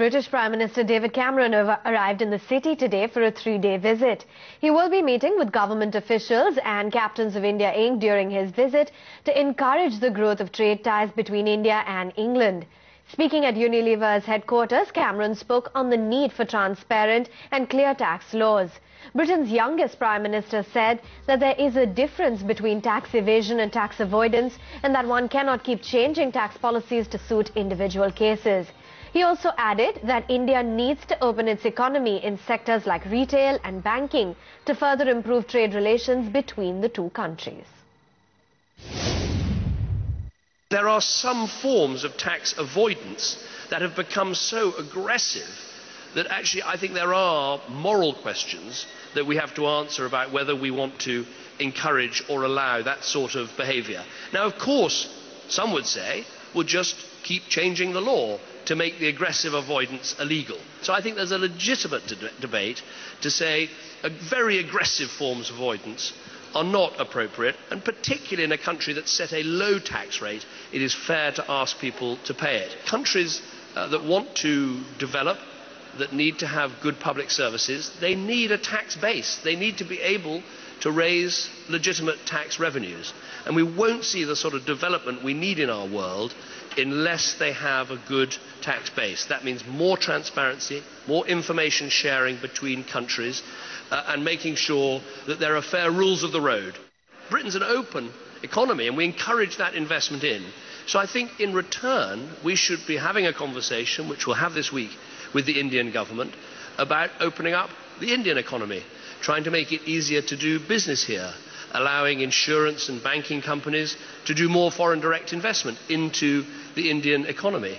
British Prime Minister David Cameron arrived in the city today for a 3-day visit. He will be meeting with government officials and Captains of India Inc. during his visit to encourage the growth of trade ties between India and England. Speaking at Unilever's headquarters, Cameron spoke on the need for transparent and clear tax laws. Britain's youngest Prime Minister said that there is a difference between tax evasion and tax avoidance and that one cannot keep changing tax policies to suit individual cases. He also added that India needs to open its economy in sectors like retail and banking to further improve trade relations between the two countries. There are some forms of tax avoidance that have become so aggressive that actually I think there are moral questions that we have to answer about whether we want to encourage or allow that sort of behaviour. Now, of course, some would say we'll just keep changing the law to make the aggressive avoidance illegal. So I think there's a legitimate debate to say very aggressive forms of avoidance are not appropriate, and particularly in a country that's set a low tax rate, it is fair to ask people to pay it. Countries that want to develop, that need to have good public services, they need a tax base. They need to be able to raise legitimate tax revenues. And we won't see the sort of development we need in our world unless they have a good tax base. That means more transparency, more information sharing between countries, and making sure that there are fair rules of the road. Britain's an open economy and we encourage that investment in. So I think in return we should be having a conversation, which we'll have this week, with the Indian government about opening up the Indian economy, trying to make it easier to do business here, allowing insurance and banking companies to do more foreign direct investment into the Indian economy.